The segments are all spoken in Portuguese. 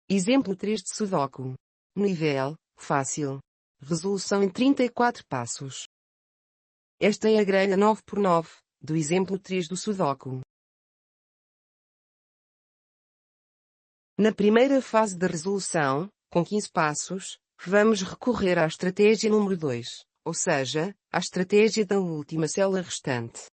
Exemplo 3 de Sudoku. Nível: fácil. Resolução em 34 passos. Esta é a grelha 9x9, do exemplo 3 do Sudoku. Na primeira fase da resolução, com 15 passos, vamos recorrer à estratégia número 2, ou seja, à estratégia da última célula restante.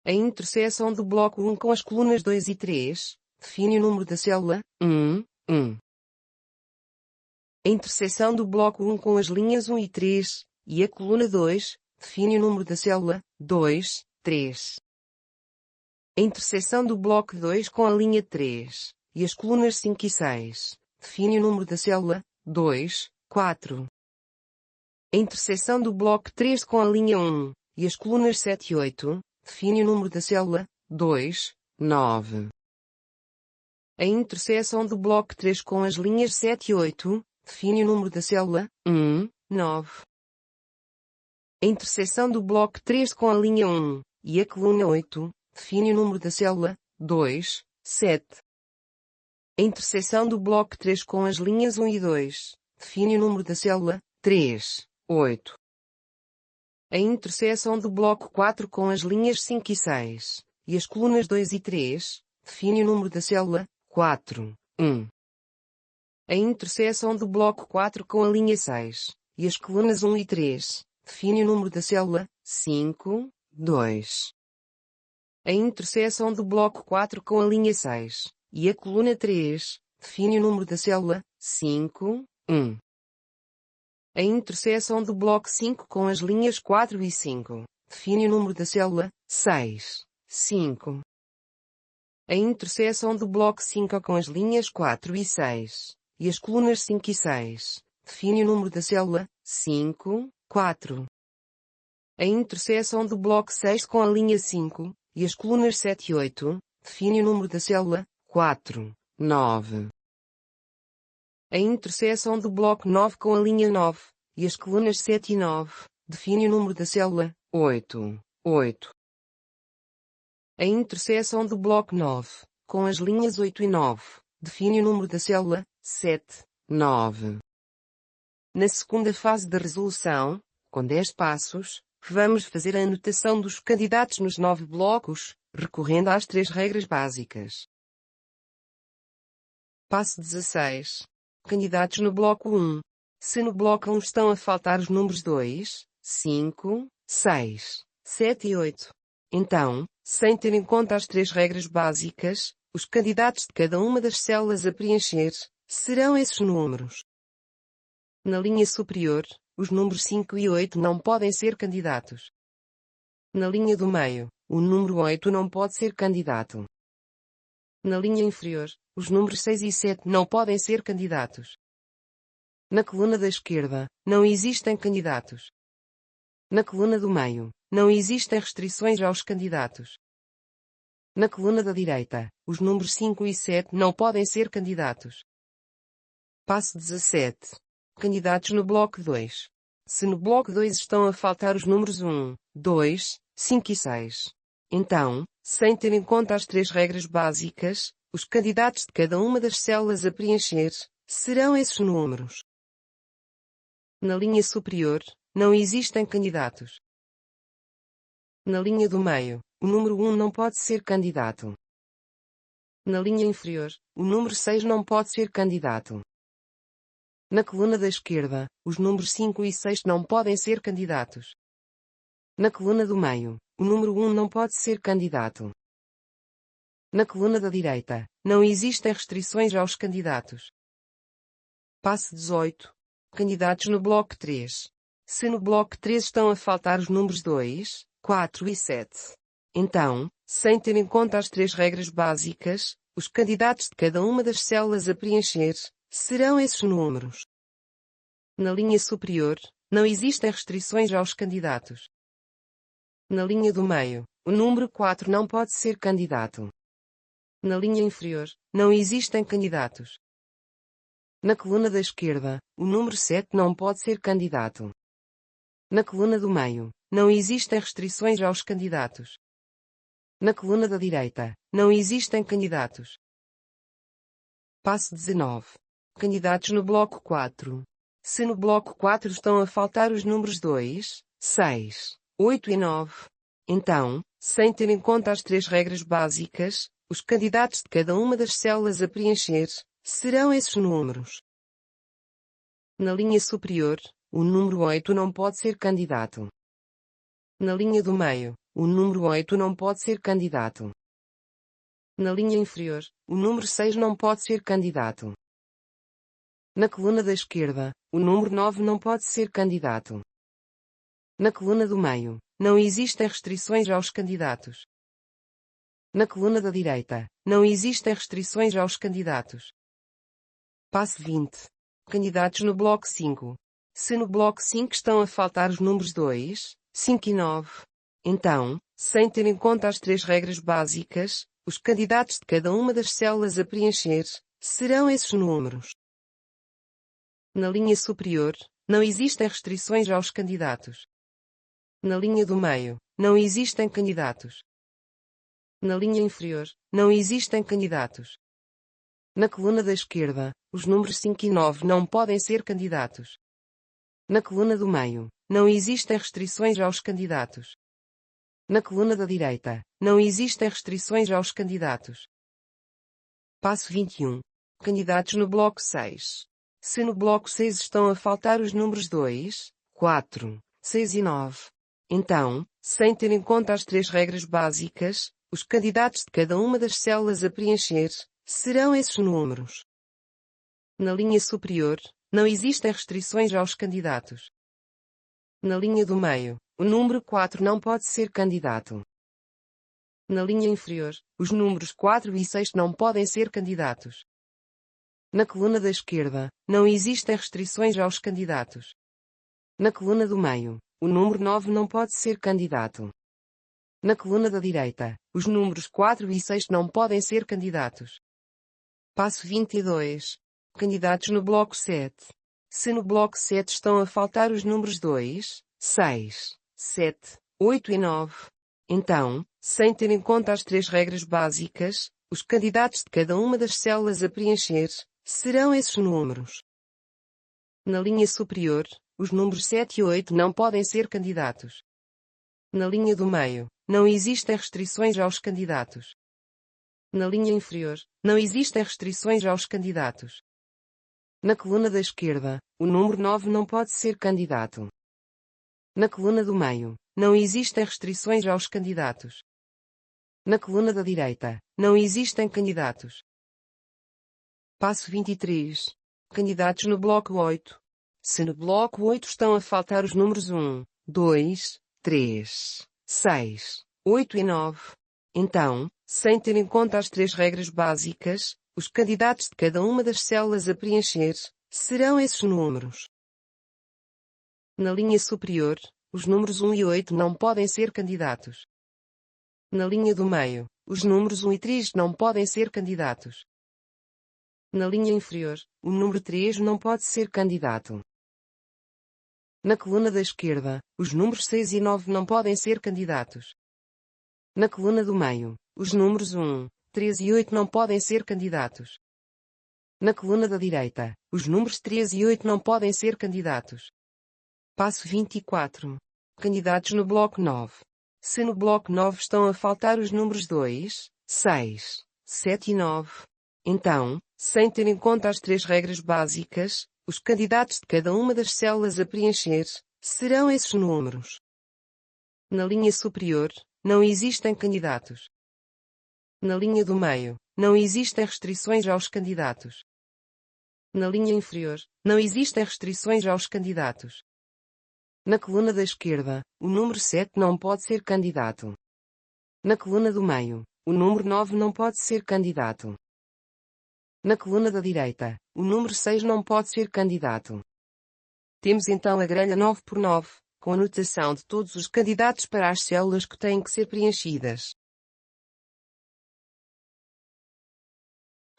A interseção do bloco 1 com as colunas 2 e 3, define o número da célula 1. A interseção do bloco 1 com as linhas 1 e 3, e a coluna 2, define o número da célula 2, 3. A interseção do bloco 2 com a linha 3, e as colunas 5 e 6, define o número da célula 2, 4. A interseção do bloco 3 com a linha 1, e as colunas 7 e 8, define o número da célula 2, 9. A interseção do bloco 3 com as linhas 7 e 8, define o número da célula 9. A interseção do bloco 3 com a linha 1, e a coluna 8, define o número da célula 2, 7. A interseção do bloco 3 com as linhas 1 e 2, define o número da célula 3, 8. A interseção do bloco 4 com as linhas 5 e 6, e as colunas 2 e 3, define o número da célula 4, 1. A interseção do bloco 4 com a linha 6, e as colunas 1 e 3, define o número da célula 5, 2. A interseção do bloco 4 com a linha 6, e a coluna 3, define o número da célula 5, 1. A interseção do bloco 5 com as linhas 4 e 5, define o número da célula 6, 5. A interseção do bloco 5 com as linhas 4 e 6, e as colunas 5 e 6, define o número da célula 5, 4. A interseção do bloco 6 com a linha 5, e as colunas 7 e 8, define o número da célula 4, 9. A interseção do bloco 9 com a linha 9, e as colunas 7 e 9, define o número da célula 8, 8. A interseção do bloco 9, com as linhas 8 e 9, define o número da célula 7, 9. Na segunda fase da resolução, com 10 passos, vamos fazer a anotação dos candidatos nos 9 blocos, recorrendo às 3 regras básicas. Passo 16. Candidatos no bloco 1. Se no bloco 1 estão a faltar os números 2, 5, 6, 7 e 8. Então, sem ter em conta as 3 regras básicas, os candidatos de cada uma das células a preencher serão esses números. Na linha superior, os números 5 e 8 não podem ser candidatos. Na linha do meio, o número 8 não pode ser candidato. Na linha inferior, os números 6 e 7 não podem ser candidatos. Na coluna da esquerda, não existem candidatos. Na coluna do meio, não existem restrições aos candidatos. Na coluna da direita, os números 5 e 7 não podem ser candidatos. Passo 17. Candidatos no bloco 2. Se no bloco 2 estão a faltar os números 1, 2, 5 e 6. Então, sem ter em conta as 3 regras básicas, os candidatos de cada uma das células a preencher serão esses números. Na linha superior, não existem candidatos. Na linha do meio, o número 1 não pode ser candidato. Na linha inferior, o número 6 não pode ser candidato. Na coluna da esquerda, os números 5 e 6 não podem ser candidatos. Na coluna do meio, o número 1 não pode ser candidato. Na coluna da direita, não existem restrições aos candidatos. Passo 18. Candidatos no bloco 3. Se no bloco 3 estão a faltar os números 2, 4 e 7. Então, sem ter em conta as 3 regras básicas, os candidatos de cada uma das células a preencher serão esses números. Na linha superior, não existem restrições aos candidatos. Na linha do meio, o número 4 não pode ser candidato. Na linha inferior, não existem candidatos. Na coluna da esquerda, o número 7 não pode ser candidato. Na coluna do meio, não existem restrições aos candidatos. Na coluna da direita, não existem candidatos. Passo 19. Candidatos no bloco 4. Se no bloco 4 estão a faltar os números 2, 6, 8 e 9, então, sem ter em conta as 3 regras básicas, os candidatos de cada uma das células a preencher serão esses números. Na linha superior, o número 8 não pode ser candidato. Na linha do meio, o número 8 não pode ser candidato. Na linha inferior, o número 6 não pode ser candidato. Na coluna da esquerda, o número 9 não pode ser candidato. Na coluna do meio, não existem restrições aos candidatos. Na coluna da direita, não existem restrições aos candidatos. Passo 20. Candidatos no bloco 5. Se no bloco 5 estão a faltar os números 2, 5 e 9, então, sem ter em conta as 3 regras básicas, os candidatos de cada uma das células a preencher serão esses números. Na linha superior, não existem restrições aos candidatos. Na linha do meio, não existem candidatos. Na linha inferior, não existem candidatos. Na coluna da esquerda, os números 5 e 9 não podem ser candidatos. Na coluna do meio, não existem restrições aos candidatos. Na coluna da direita, não existem restrições aos candidatos. Passo 21. Candidatos no bloco 6. Se no bloco 6 estão a faltar os números 2, 4, 6 e 9, então, sem ter em conta as 3 regras básicas, os candidatos de cada uma das células a preencher serão esses números. Na linha superior, não existem restrições aos candidatos. Na linha do meio, o número 4 não pode ser candidato. Na linha inferior, os números 4 e 6 não podem ser candidatos. Na coluna da esquerda, não existem restrições aos candidatos. Na coluna do meio, o número 9 não pode ser candidato. Na coluna da direita, os números 4 e 6 não podem ser candidatos. Passo 22. Candidatos no bloco 7. Se no bloco 7 estão a faltar os números 2, 6, 7, 8 e 9, então, sem ter em conta as 3 regras básicas, os candidatos de cada uma das células a preencher serão esses números. Na linha superior, os números 7 e 8 não podem ser candidatos. Na linha do meio, não existem restrições aos candidatos. Na linha inferior, não existem restrições aos candidatos. Na coluna da esquerda, o número 9 não pode ser candidato. Na coluna do meio, não existem restrições aos candidatos. Na coluna da direita, não existem candidatos. Passo 23. Candidatos no bloco 8. Se no bloco 8 estão a faltar os números 1, 2, 3, 6, 8 e 9, então, sem ter em conta as 3 regras básicas, os candidatos de cada uma das células a preencher serão esses números. Na linha superior, os números 1 e 8 não podem ser candidatos. Na linha do meio, os números 1 e 3 não podem ser candidatos. Na linha inferior, o número 3 não pode ser candidato. Na coluna da esquerda, os números 6 e 9 não podem ser candidatos. Na coluna do meio, os números 1, 3 e 8 não podem ser candidatos. Na coluna da direita, os números 3 e 8 não podem ser candidatos. Passo 24. Candidatos no bloco 9. Se no bloco 9 estão a faltar os números 2, 6, 7 e 9, então, sem ter em conta as 3 regras básicas, os candidatos de cada uma das células a preencher serão esses números. Na linha superior, não existem candidatos. Na linha do meio, não existem restrições aos candidatos. Na linha inferior, não existem restrições aos candidatos. Na coluna da esquerda, o número 7 não pode ser candidato. Na coluna do meio, o número 9 não pode ser candidato. Na coluna da direita, o número 6 não pode ser candidato. Temos então a grelha 9 por 9, com a notação de todos os candidatos para as células que têm que ser preenchidas.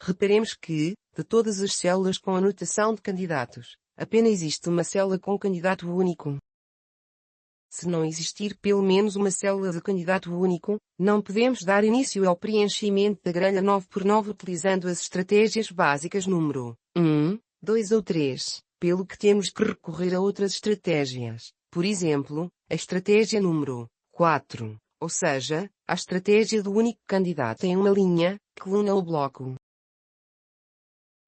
Reparemos que, de todas as células com a notação de candidatos, apenas existe uma célula com candidato único. Se não existir pelo menos uma célula de candidato único, não podemos dar início ao preenchimento da grelha 9x9 utilizando as estratégias básicas número 1, 2 ou 3, pelo que temos que recorrer a outras estratégias. Por exemplo, a estratégia número 4, ou seja, a estratégia do único candidato em uma linha, coluna ou bloco.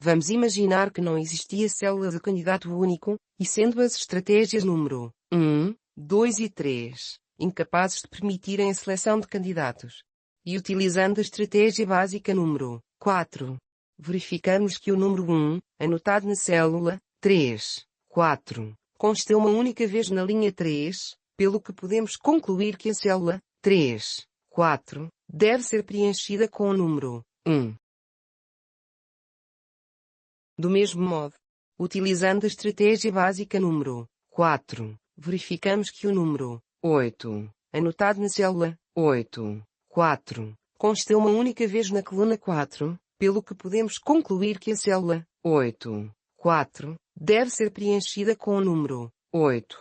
Vamos imaginar que não existia célula de candidato único, e sendo as estratégias número 1, 2 e 3, incapazes de permitirem a seleção de candidatos. E utilizando a estratégia básica número 4, verificamos que o número 1, anotado na célula 3, 4, consta uma única vez na linha 3, pelo que podemos concluir que a célula 3, 4, deve ser preenchida com o número 1. Do mesmo modo, utilizando a estratégia básica número 4, verificamos que o número 8, anotado na célula 8, 4, consta uma única vez na coluna 4, pelo que podemos concluir que a célula 8, 4, deve ser preenchida com o número 8.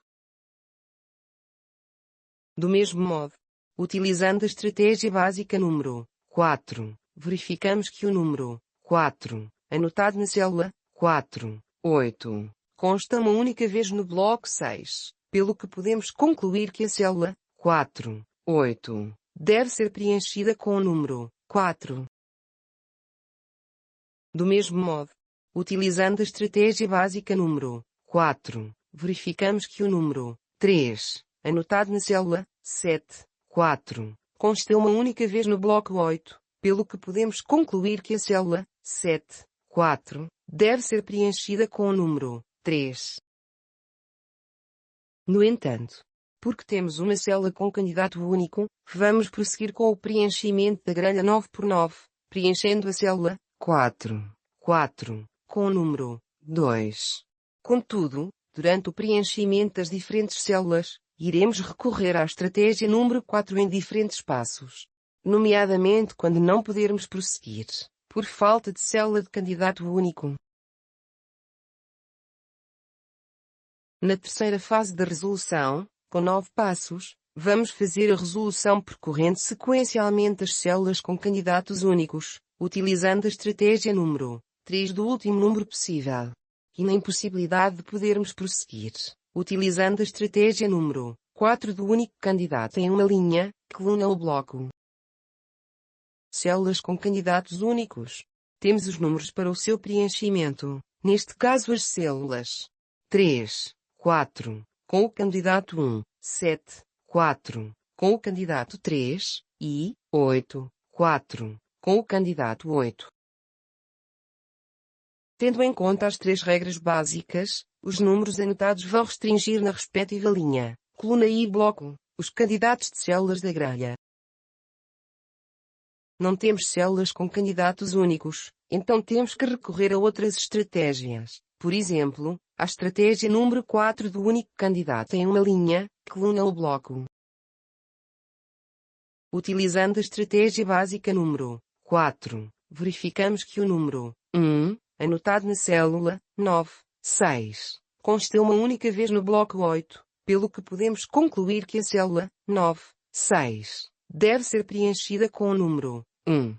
Do mesmo modo, utilizando a estratégia básica número 4, verificamos que o número 4, anotado na célula 4, 8, consta uma única vez no bloco 6, pelo que podemos concluir que a célula 4, 8, deve ser preenchida com o número 4. Do mesmo modo, utilizando a estratégia básica número 4, verificamos que o número 3, anotado na célula 7, 4, consta uma única vez no bloco 8, pelo que podemos concluir que a célula 7, 4, deve ser preenchida com o número 3. No entanto, porque temos uma célula com candidato único, vamos prosseguir com o preenchimento da grelha 9x9, preenchendo a célula 4, 4, com o número 2. Contudo, durante o preenchimento das diferentes células, iremos recorrer à estratégia número 4 em diferentes passos, nomeadamente quando não pudermos prosseguir, por falta de célula de candidato único. Na terceira fase da resolução, com 9 passos, vamos fazer a resolução percorrendo sequencialmente as células com candidatos únicos, utilizando a estratégia número 3 do último número possível. E na impossibilidade de podermos prosseguir, utilizando a estratégia número 4 do único candidato em uma linha, coluna ou bloco. Células com candidatos únicos. Temos os números para o seu preenchimento, neste caso as células 3, 4, com o candidato 1, 7, 4, com o candidato 3, e 8, 4, com o candidato 8. Tendo em conta as 3 regras básicas, os números anotados vão restringir na respectiva linha, coluna e bloco, os candidatos de células da grelha. Não temos células com candidatos únicos, então temos que recorrer a outras estratégias. Por exemplo, a estratégia número 4 do único candidato em uma linha, coluna ou bloco. Utilizando a estratégia básica número 4, verificamos que o número 1, anotado na célula 9, 6, consta uma única vez no bloco 8, pelo que podemos concluir que a célula 9, 6 deve ser preenchida com o número 1.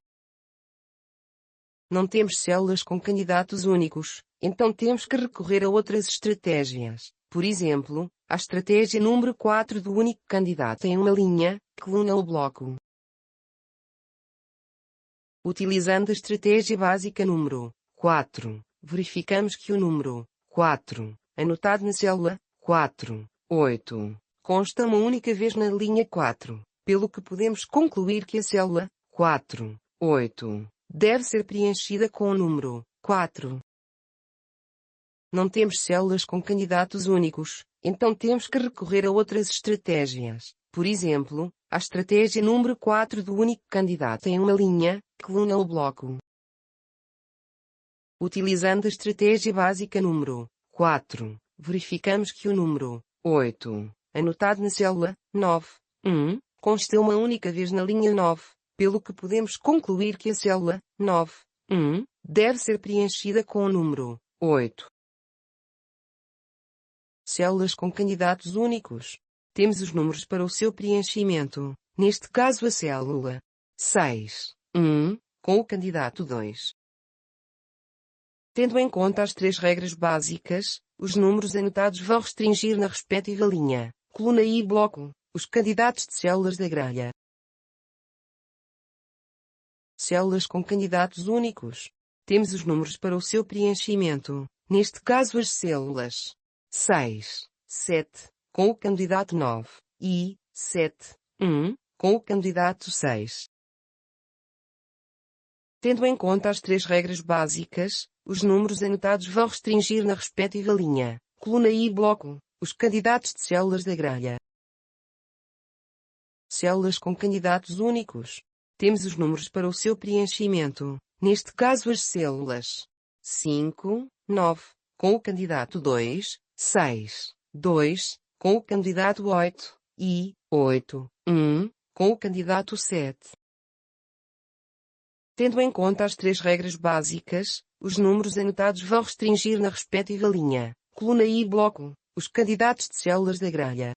Não temos células com candidatos únicos, então temos que recorrer a outras estratégias. Por exemplo, a estratégia número 4 do único candidato em uma linha, coluna ou bloco. Utilizando a estratégia básica número 4, verificamos que o número 4, anotado na célula 4, 8, consta uma única vez na linha 4, pelo que podemos concluir que a célula 4, 8 deve ser preenchida com o número 4. Não temos células com candidatos únicos, então temos que recorrer a outras estratégias. Por exemplo, a estratégia número 4 do único candidato em uma linha, coluna ou bloco. Utilizando a estratégia básica número 4, verificamos que o número 8, anotado na célula 9, 1, consta uma única vez na linha 9, pelo que podemos concluir que a célula 9, 1 deve ser preenchida com o número 8. Células com candidatos únicos. Temos os números para o seu preenchimento, neste caso a célula 6, 1, com o candidato 2. Tendo em conta as 3 regras básicas, os números anotados vão restringir na respectiva linha, coluna e bloco, os candidatos de células da grelha. Células com candidatos únicos. Temos os números para o seu preenchimento, neste caso as células 6, 7, com o candidato 9, e 7, 1, com o candidato 6. Tendo em conta as 3 regras básicas, os números anotados vão restringir na respectiva linha, coluna e bloco, os candidatos de células da grelha. Células com candidatos únicos. Temos os números para o seu preenchimento, neste caso as células 5, 9, com o candidato 2, 6, 2, com o candidato 8, e 8, 1, com o candidato 7. Tendo em conta as 3 regras básicas, os números anotados vão restringir na respectiva linha, coluna e bloco, os candidatos de células da grelha.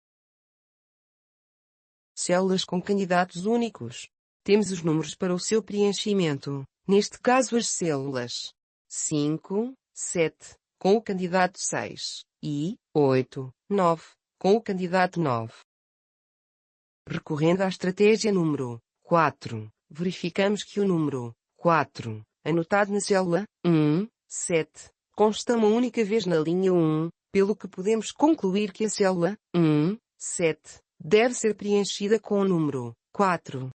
Células com candidatos únicos. Temos os números para o seu preenchimento, neste caso as células 5, 7, com o candidato 6, e 8, 9, com o candidato 9. Recorrendo à estratégia número 4, verificamos que o número 4, anotado na célula 1, 7, consta uma única vez na linha 1, pelo que podemos concluir que a célula 1, 7, deve ser preenchida com o número 4.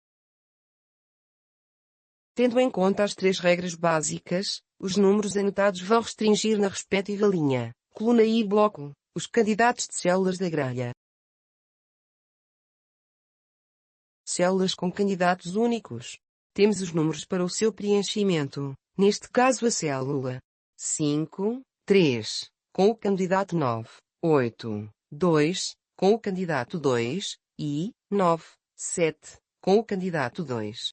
Tendo em conta as 3 regras básicas, os números anotados vão restringir na respectiva linha, coluna e bloco, os candidatos de células da grelha. Células com candidatos únicos. Temos os números para o seu preenchimento, neste caso a célula 5, 3, com o candidato 9, 8, 2, com o candidato 2, e 9, 7, com o candidato 2.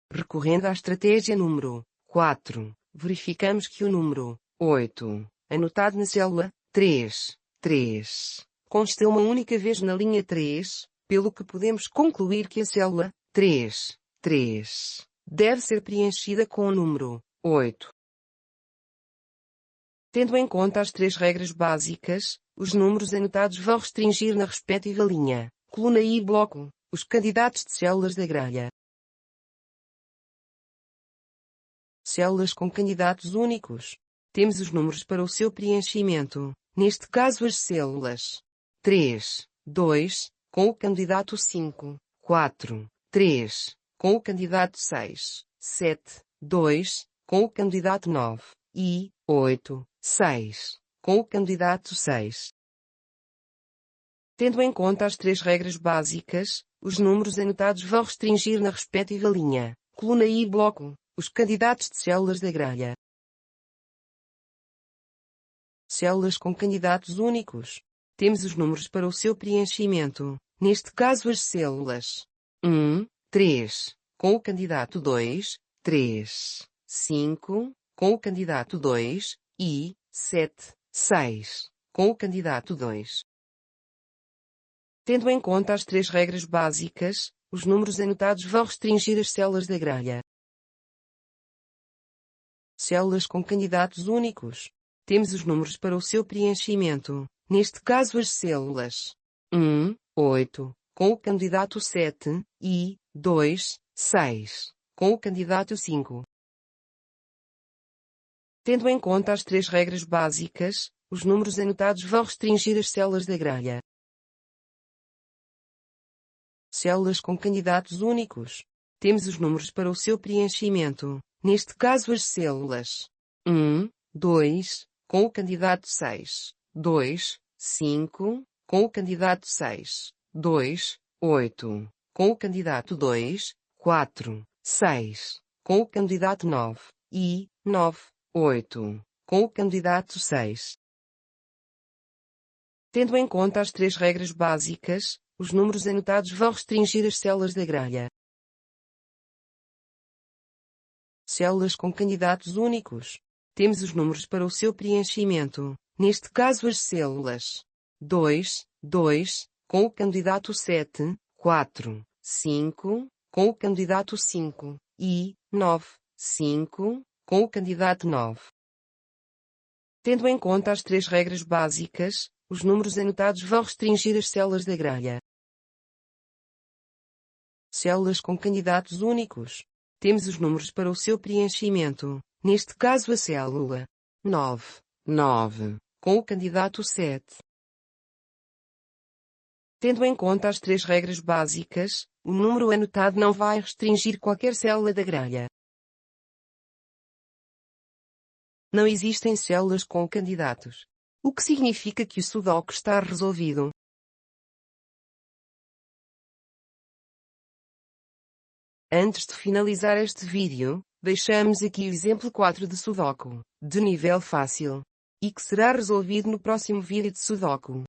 Recorrendo à estratégia número 4, verificamos que o número 8, anotado na célula 3, 3, consta uma única vez na linha 3, pelo que podemos concluir que a célula 3, 3, deve ser preenchida com o número 8. Tendo em conta as 3 regras básicas, os números anotados vão restringir na respectiva linha, coluna e bloco, os candidatos de células da grelha. Células com candidatos únicos. Temos os números para o seu preenchimento, neste caso as células 3, 2, com o candidato 5, 4, 3, com o candidato 6, 7, 2, com o candidato 9, e 8, 6, com o candidato 6. Tendo em conta as 3 regras básicas, os números anotados vão restringir na respectiva linha, coluna e bloco, os candidatos de células da grelha. Células com candidatos únicos. Temos os números para o seu preenchimento, neste caso as células 1, 3, com o candidato 2, 3, 5, com o candidato 2, e 7, 6, com o candidato 2. Tendo em conta as 3 regras básicas, os números anotados vão restringir as células da grelha. Células com candidatos únicos. Temos os números para o seu preenchimento, neste caso as células 1, 8, com o candidato 7, e 2, 6, com o candidato 5. Tendo em conta as 3 regras básicas, os números anotados vão restringir as células da grelha. Células com candidatos únicos. Temos os números para o seu preenchimento, neste caso as células 1, 2, com o candidato 6, 2, 5, com o candidato 6, 2, 8, com o candidato 2, 4, 6, com o candidato 9, e 9, 8, com o candidato 6. Tendo em conta as 3 regras básicas, os números anotados vão restringir as células da grelha. Células com candidatos únicos. Temos os números para o seu preenchimento, neste caso as células 2, 2, com o candidato 7, 4, 5, com o candidato 5, e 9, 5, com o candidato 9. Tendo em conta as três regras básicas, os números anotados vão restringir as células da grelha. Células com candidatos únicos. Temos os números para o seu preenchimento, neste caso a célula 9, 9, com o candidato 7. Tendo em conta as três regras básicas, o número anotado não vai restringir qualquer célula da grelha. Não existem células com candidatos. O que significa que o Sudoku está resolvido. Antes de finalizar este vídeo, deixamos aqui o exemplo 4 de Sudoku, de nível fácil, e que será resolvido no próximo vídeo de Sudoku.